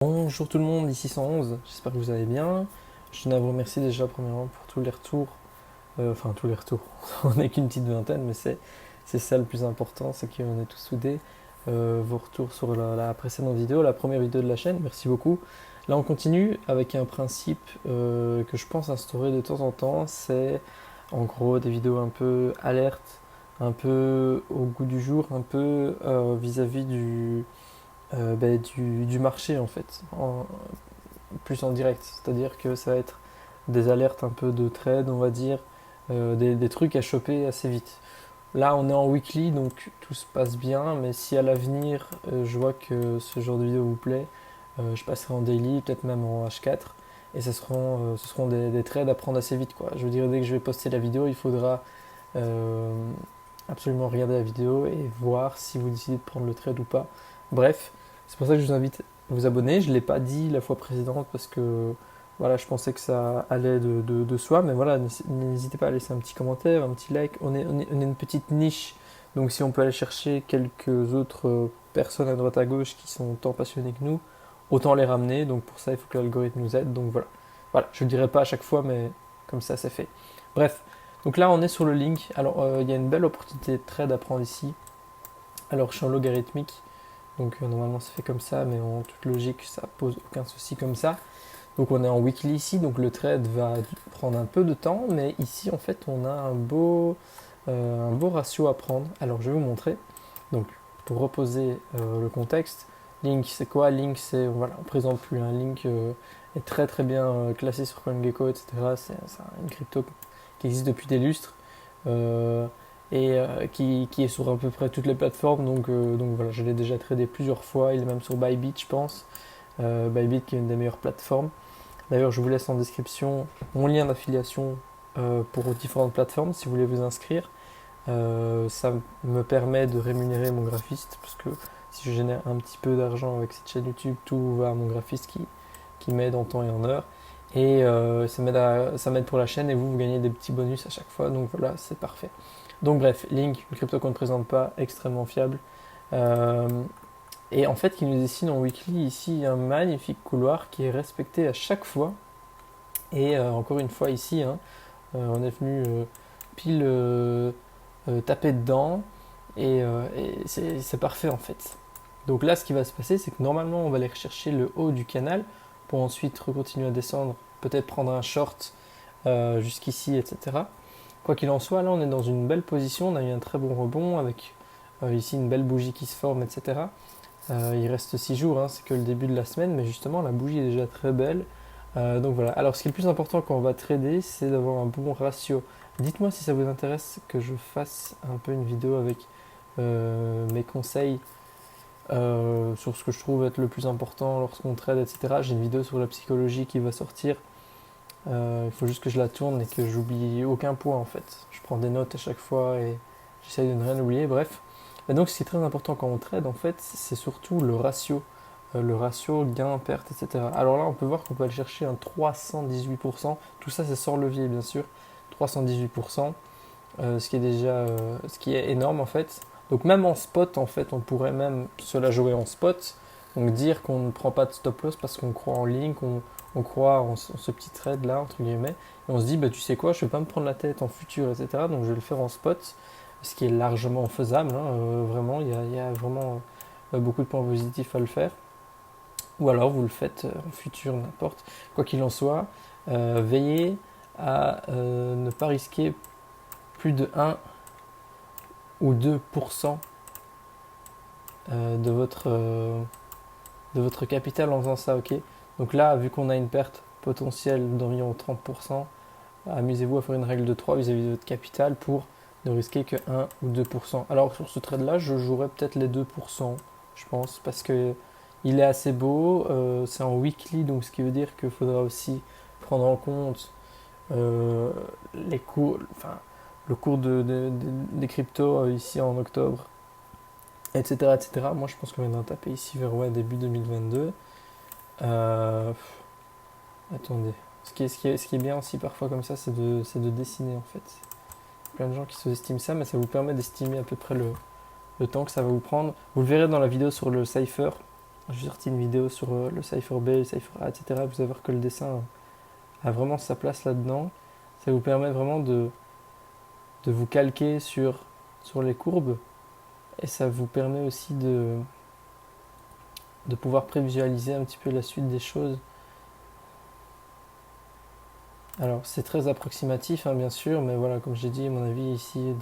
Bonjour tout le monde, ici 111, j'espère que vous allez bien. Je tenais à vous remercier déjà premièrement pour tous les retours. Enfin tous les retours, on n'est qu'une petite vingtaine, mais c'est ça le plus important, c'est qu'on est tous soudés. Vos retours sur la précédente vidéo, la première vidéo de la chaîne, merci beaucoup. Là on continue avec un principe que je pense instaurer de temps en temps, c'est en gros des vidéos un peu alertes, un peu au goût du jour, un peu vis-à-vis du marché en fait, plus en direct. C'est-à-dire que ça va être des alertes un peu de trade, on va dire, des trucs à choper assez vite. Là, on est en weekly, donc tout se passe bien, mais si à l'avenir, je vois que ce genre de vidéo vous plaît, je passerai en daily, peut-être même en H4, et ce seront des trades à prendre assez vite, quoi. Je veux dire, dès que je vais poster la vidéo, il faudra euh, absolument regarder la vidéo et voir si vous décidez de prendre le trade ou pas. Bref, c'est pour ça que je vous invite à vous abonner. Je ne l'ai pas dit la fois précédente parce que voilà, je pensais que ça allait de soi, mais voilà, n'hésitez pas à laisser un petit commentaire, un petit like. On est une petite niche, donc si on peut aller chercher quelques autres personnes à droite à gauche qui sont autant passionnées que nous, autant les ramener. Donc pour ça, il faut que l'algorithme nous aide. Donc voilà, voilà, je ne le dirai pas à chaque fois, mais comme ça, c'est fait. Bref, donc là, on est sur le link. Alors, il y a une belle opportunité de trade à prendre ici. Alors, je suis en logarithmique, donc normalement, ça fait comme ça, mais en toute logique, ça pose aucun souci comme ça. Donc, on est en weekly ici, donc le trade va prendre un peu de temps, mais ici, en fait, on a un beau ratio à prendre. Alors, je vais vous montrer. Donc, pour reposer le contexte, Link, c'est quoi? Link, c'est, voilà, on présente plus. Un Link est très très bien classé sur CoinGecko, etc. C'est une crypto qui existe depuis des lustres euh, et qui est sur à peu près toutes les plateformes. Donc voilà, je l'ai déjà tradé plusieurs fois. Il est même sur Bybit, je pense. Bybit qui est une des meilleures plateformes. D'ailleurs, je vous laisse en description mon lien d'affiliation pour différentes plateformes si vous voulez vous inscrire. Ça me permet de rémunérer mon graphiste parce que si je génère un petit peu d'argent avec cette chaîne YouTube, tout va à mon graphiste qui m'aide en temps et en heure. Et ça m'aide pour la chaîne et vous gagnez des petits bonus à chaque fois. Donc voilà, c'est parfait. Donc bref, Link, une crypto qu'on ne présente pas, extrêmement fiable. Euh, et en fait, qui nous dessine en weekly ici un magnifique couloir qui est respecté à chaque fois. Et encore une fois ici, hein, on est venu pile taper dedans et c'est parfait en fait. Donc là, ce qui va se passer, c'est que normalement, on va aller rechercher le haut du canal pour ensuite continuer à descendre, peut-être prendre un short jusqu'ici, etc. Quoi qu'il en soit, là, on est dans une belle position. On a eu un très bon rebond avec ici une belle bougie qui se forme, etc. Il reste 6 jours, hein, c'est que le début de la semaine, mais justement, la bougie est déjà très belle. Donc voilà. Alors, ce qui est le plus important quand on va trader, c'est d'avoir un bon ratio. Dites-moi si ça vous intéresse que je fasse un peu une vidéo avec mes conseils sur ce que je trouve être le plus important lorsqu'on trade, etc. J'ai une vidéo sur la psychologie qui va sortir. Il faut juste que je la tourne et que j'oublie aucun point en fait. Je prends des notes à chaque fois et j'essaye de ne rien oublier. Bref. Et donc, ce qui est très important quand on trade, en fait, c'est surtout le ratio gain-perte, etc. Alors là, on peut voir qu'on peut aller chercher un 318%. Tout ça, c'est sans levier, bien sûr. 318%, ce qui est déjà, ce qui est énorme en fait. Donc même en spot, en fait, on pourrait même se la jouer en spot. Donc dire qu'on ne prend pas de stop loss parce qu'on croit en ligne, on croit en ce petit trade là, entre guillemets. Et on se dit, bah tu sais quoi, je vais pas me prendre la tête en futur, etc. Donc je vais le faire en spot, ce qui est largement faisable. Hein, vraiment, il y a vraiment beaucoup de points positifs à le faire. Ou alors vous le faites en futur, n'importe. Quoi qu'il en soit, veillez à ne pas risquer plus de 1 ou 2% de votre capital en faisant ça, ok? Donc là, vu qu'on a une perte potentielle d'environ 30%, amusez-vous à faire une règle de 3 vis-à-vis de votre capital pour ne risquer que 1 ou 2%. Alors sur ce trade-là, je jouerais peut-être les 2%, je pense, parce que il est assez beau, c'est en weekly, donc ce qui veut dire qu'il faudra aussi prendre en compte les cours, enfin, le cours des cryptos ici en octobre, etc., etc. Moi, je pense qu'on vient d'en taper ici vers ouais, début 2022. Euh, attendez. Ce qui est bien aussi parfois comme ça, c'est de dessiner en fait. Plein de gens qui sous-estiment ça, mais ça vous permet d'estimer à peu près le temps que ça va vous prendre. Vous le verrez dans la vidéo sur le cipher. j'ai sorti une vidéo sur le Cypher B, le Cypher A, etc. Vous allez voir que le dessin a vraiment sa place là-dedans. Ça vous permet vraiment de vous calquer sur les courbes et ça vous permet aussi de pouvoir prévisualiser un petit peu la suite des choses. Alors c'est très approximatif hein, bien sûr, mais voilà, comme j'ai dit, à mon avis ici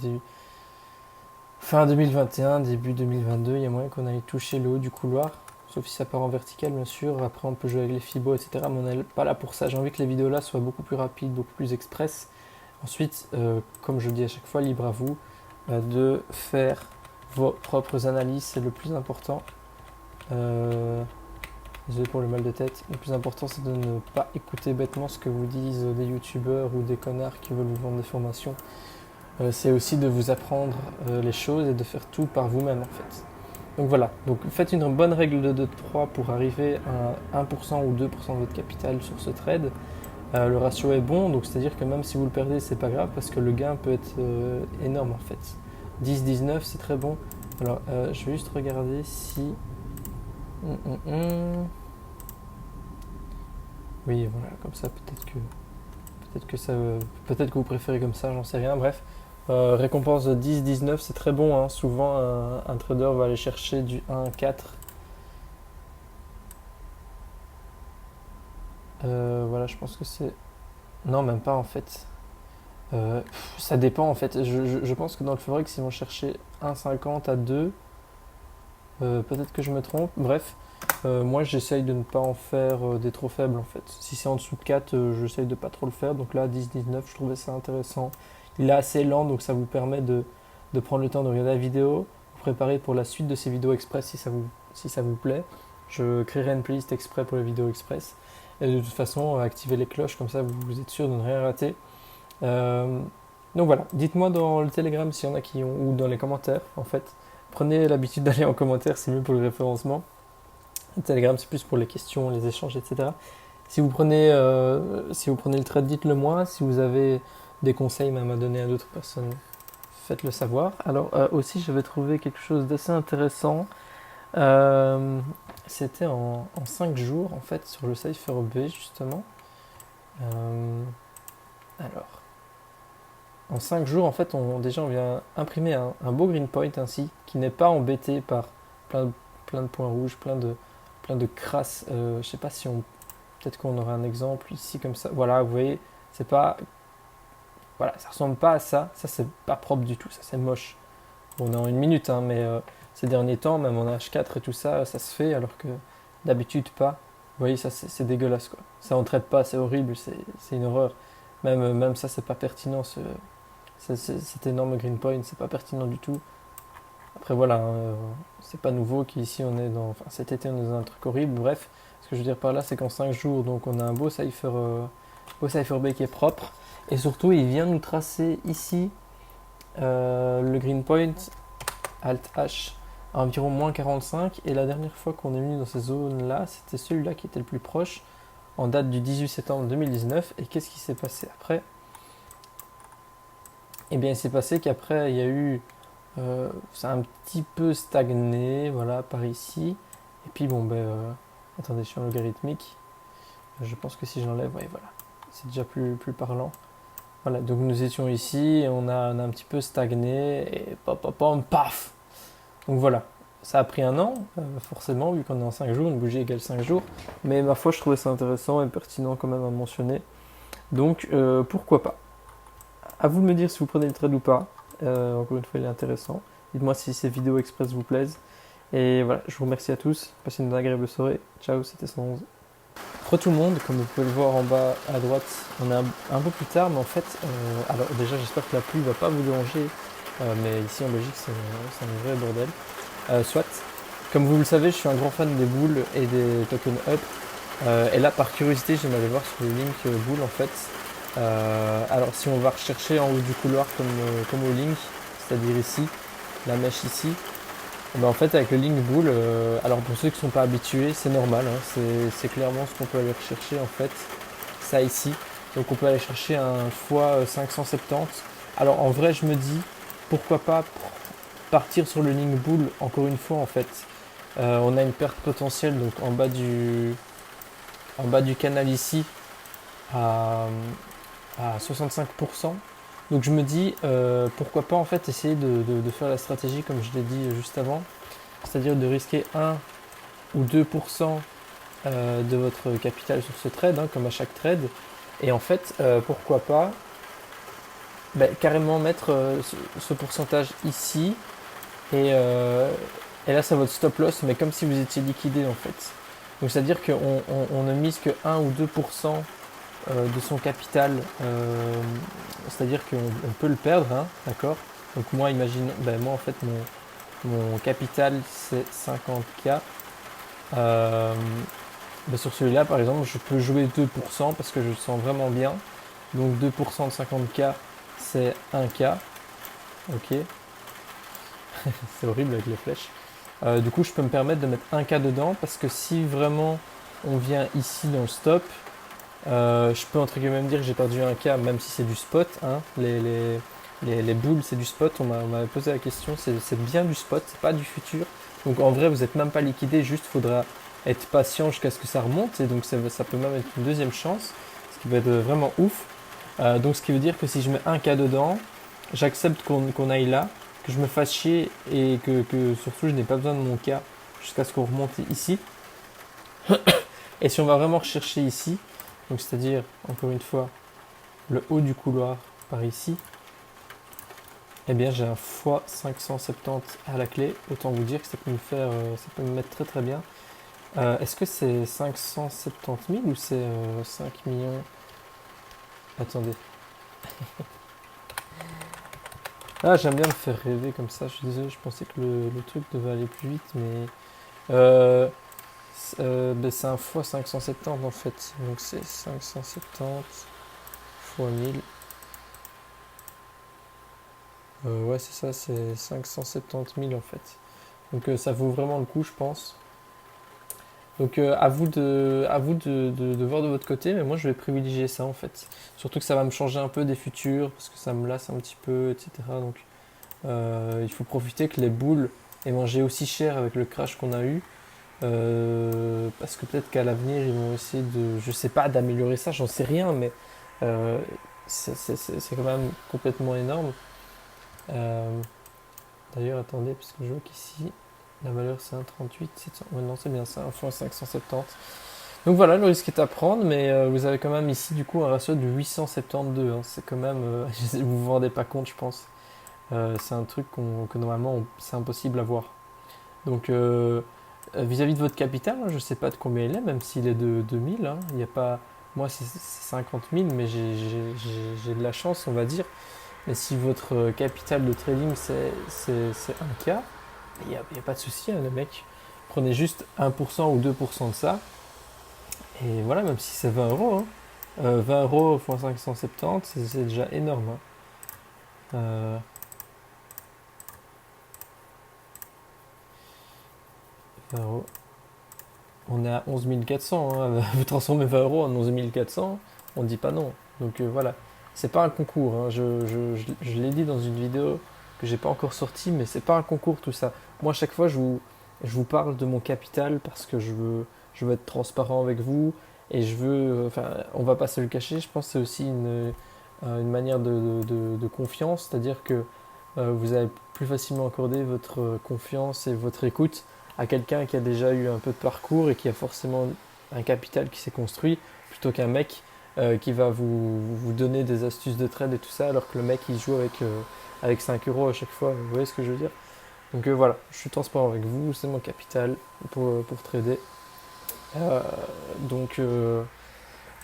fin 2021, début 2022, il y a moyen qu'on aille toucher le haut du couloir, sauf si ça part en vertical bien sûr. Après on peut jouer avec les fibos, etc. Mais on n'est pas là pour ça. J'ai envie que les vidéos là soient beaucoup plus rapides, beaucoup plus express. Ensuite, comme je dis à chaque fois, libre à vous de faire vos propres analyses, c'est le plus important. Désolé pour le mal de tête. Le plus important, c'est de ne pas écouter bêtement ce que vous disent des youtubeurs ou des connards qui veulent vous vendre des formations. C'est aussi de vous apprendre les choses et de faire tout par vous-même en fait. Donc voilà, donc faites une bonne règle de 2-3 pour arriver à 1% ou 2% de votre capital sur ce trade. Le ratio est bon, donc c'est-à-dire que même si vous le perdez, c'est pas grave parce que le gain peut être énorme en fait. 10-19, c'est très bon. Alors, je vais juste regarder si... Oui, voilà, comme ça, peut-être que vous préférez comme ça, j'en sais rien. Bref, récompense de 10-19, c'est très bon. Hein. Souvent, un trader va aller chercher du 1-4. Voilà, je pense que c'est... Non, même pas en fait. Ça dépend en fait. Je pense que dans le Forex, ils vont chercher 1,50 à 2. Peut-être que je me trompe. Bref, moi j'essaye de ne pas en faire des trop faibles en fait. Si c'est en dessous de 4, j'essaye de pas trop le faire. Donc là, 10-19, je trouvais ça intéressant. Il est assez lent, donc ça vous permet de prendre le temps de regarder la vidéo, vous préparer pour la suite de ces vidéos express si ça vous plaît. Je créerai une playlist exprès pour les vidéos express. Et de toute façon, activez les cloches, comme ça vous êtes sûr de ne rien rater. Donc voilà, dites-moi dans le Telegram s'il y en a qui ont, ou dans les commentaires en fait. Prenez l'habitude d'aller en commentaire, c'est mieux pour le référencement. Le Telegram c'est plus pour les questions, les échanges, etc. Si vous prenez le trade, dites-le moi. Si vous avez des conseils même à donner à d'autres personnes, faites-le savoir. Alors aussi j'avais trouvé quelque chose d'assez intéressant. C'était en 5 jours en fait sur le Cypher B justement. Alors, en 5 jours, en fait, on vient imprimer un beau green point ainsi, qui n'est pas embêté par plein de points rouges, plein de crasses. Je sais pas si peut-être qu'on aura un exemple ici comme ça. Voilà, vous voyez, c'est pas, voilà, ça ressemble pas à ça. Ça, c'est pas propre du tout. Ça, c'est moche. Bon, on est en 1 minute, hein, mais ces derniers temps, même en H4 et tout ça, ça se fait, alors que d'habitude pas. Vous voyez, ça, c'est dégueulasse, quoi. Ça, on traite pas, c'est horrible, c'est une horreur. Même ça, c'est pas pertinent. Cet énorme green point, c'est pas pertinent du tout. Après voilà, hein, c'est pas nouveau qu'ici on est dans, enfin cet été on est dans un truc horrible. Bref, ce que je veux dire par là, c'est qu'en 5 jours, donc on a un beau Cypher B qui est propre, et surtout il vient nous tracer ici le green point Alt H à environ moins 45, et la dernière fois qu'on est venu dans ces zones là, c'était celui-là qui était le plus proche, en date du 18 septembre 2019. Et qu'est-ce qui s'est passé après? Eh bien, il s'est passé qu'après, il y a eu... ça a un petit peu stagné, voilà, par ici. Et puis, bon, attendez, je suis en logarithmique. Je pense que si j'enlève, ouais, voilà. C'est déjà plus parlant. Voilà, donc nous étions ici, et on a un petit peu stagné, et paf. Donc voilà, ça a pris un an, forcément, vu qu'on est en 5 jours, une bougie égale 5 jours. Mais ma foi, je trouvais ça intéressant et pertinent quand même à mentionner. Donc, pourquoi pas. À vous de me dire si vous prenez le trade ou pas. Encore une fois, il est intéressant. Dites-moi si ces vidéos express vous plaisent. Et voilà, je vous remercie à tous. Passez une agréable soirée. Ciao, c'était 111. Re tout le monde, comme vous pouvez le voir en bas à droite, on est un peu plus tard, mais en fait, alors déjà j'espère que la pluie va pas vous déranger, mais ici en Belgique c'est un vrai bordel. Soit, comme vous le savez, je suis un grand fan des boules et des tokens up, et là par curiosité j'aime aller voir sur le link boule en fait. Alors si on va rechercher en haut du couloir comme au link, c'est-à-dire ici, la mèche ici, en fait avec le link boule, alors pour ceux qui ne sont pas habitués, c'est normal, hein, c'est clairement ce qu'on peut aller rechercher en fait, ça ici. Donc on peut aller chercher un x 570. Alors en vrai je me dis, pourquoi pas partir sur le link boule encore une fois en fait. On a une perte potentielle donc en bas du canal ici à, à 65%. Donc je me dis pourquoi pas en fait essayer de faire la stratégie comme je l'ai dit juste avant, c'est-à-dire de risquer 1 ou 2% de votre capital sur ce trade, hein, comme à chaque trade. Et en fait, pourquoi pas carrément mettre ce pourcentage ici. Et là, c'est votre stop loss, mais comme si vous étiez liquidé en fait. Donc c'est-à-dire qu'on ne mise que 1 ou 2% de son capital, c'est-à-dire qu'on peut le perdre, hein, d'accord. Donc moi, imagine, moi en fait, mon capital c'est 50K. Sur celui-là, par exemple, je peux jouer 2% parce que je le sens vraiment bien. Donc 2% de 50K, c'est 1K. Ok. C'est horrible avec les flèches. Du coup, je peux me permettre de mettre 1K dedans parce que si vraiment on vient ici dans le stop, je peux entre guillemets me dire que j'ai perdu 1K même si c'est du spot. Hein. Les boules, c'est du spot. On m'avait posé la question, c'est bien du spot, c'est pas du futur. Donc en vrai, vous n'êtes même pas liquidé, juste faudra être patient jusqu'à ce que ça remonte. Et donc ça peut même être une deuxième chance, ce qui va être vraiment ouf. Donc ce qui veut dire que si je mets 1K dedans, j'accepte qu'on aille là, que je me fasse chier et que surtout je n'ai pas besoin de mon K jusqu'à ce qu'on remonte ici. Et si on va vraiment rechercher ici, donc c'est-à-dire encore une fois le haut du couloir par ici, eh bien j'ai un x570 à la clé. Autant vous dire que ça peut me mettre très très bien. Est-ce que c'est 570 000 ou c'est 5 millions? Attendez. Ah, j'aime bien me faire rêver comme ça. Je suis désolé, je pensais que le truc devait aller plus vite, mais c'est un x570 en fait. Donc c'est 570 x 1000. Ouais, c'est ça, c'est 570 000 en fait. Donc ça vaut vraiment le coup, je pense. Donc à vous de voir de votre côté, mais moi je vais privilégier ça en fait. Surtout que ça va me changer un peu des futurs, parce que ça me lasse un petit peu, etc. Donc il faut profiter que les boules aient mangé aussi cher avec le crash qu'on a eu. Parce que peut-être qu'à l'avenir ils vont essayer de, je sais pas, d'améliorer ça, j'en sais rien, mais euh, c'est quand même complètement énorme. Euh, D'ailleurs, attendez, puisque je vois qu'ici la valeur c'est 1,38, 700. Ouais, non, c'est bien ça, 1,570. Donc voilà, le risque est à prendre, mais vous avez quand même ici du coup un ratio de 872. Hein. C'est quand même, vous vous rendez pas compte, je pense. C'est un truc que normalement c'est impossible à voir. Donc vis-à-vis de votre capital, hein, je ne sais pas de combien il est, même s'il est de 2000. Hein, il y a pas, moi c'est 50 000, mais j'ai de la chance, on va dire. Mais si votre capital de trading c'est 1K, il n'y a pas de souci, hein, les mecs. Prenez juste 1% ou 2% de ça. Et voilà, même si c'est 20 euros. Hein. 20 euros x 570, c'est déjà énorme. Hein. Euh, 20 euros. On est à 11 400. Hein. Vous transformez 20 euros en 11 400, on ne dit pas non. Donc voilà. C'est pas un concours. Hein. Je l'ai dit dans une vidéo que j'ai pas encore sortie, mais c'est pas un concours tout ça. Moi, à chaque fois, je vous parle de mon capital parce que je veux être transparent avec vous et je veux. Enfin, on va pas se le cacher. Je pense que c'est aussi une manière de confiance, c'est-à-dire que vous allez plus facilement accorder votre confiance et votre écoute à quelqu'un qui a déjà eu un peu de parcours et qui a forcément un capital qui s'est construit, plutôt qu'un mec qui va vous donner des astuces de trade et tout ça, alors que le mec il joue avec 5 euros à chaque fois. Vous voyez ce que je veux dire? Donc voilà, je suis transparent avec vous, c'est mon capital pour trader. Euh, donc, euh,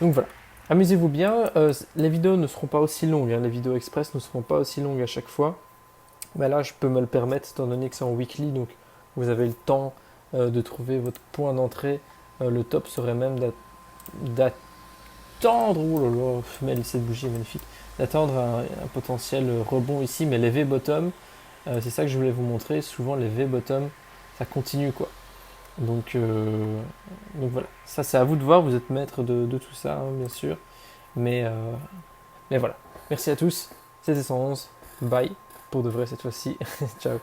donc voilà. Amusez-vous bien. Les vidéos ne seront pas aussi longues, hein, les vidéos express ne seront pas aussi longues à chaque fois. Mais là, je peux me le permettre étant donné que c'est en weekly, donc vous avez le temps de trouver votre point d'entrée. Le top serait même d'attendre, oh là là, mais cette bougie est magnifique, d'attendre un potentiel rebond ici, mais les V-bottom, c'est ça que je voulais vous montrer. Souvent, les V-bottom, ça continue quoi. Donc voilà, ça c'est à vous de voir, vous êtes maître de tout ça, hein, bien sûr. Mais, euh, mais voilà, merci à tous, c'était 111, bye, pour de vrai cette fois-ci, ciao.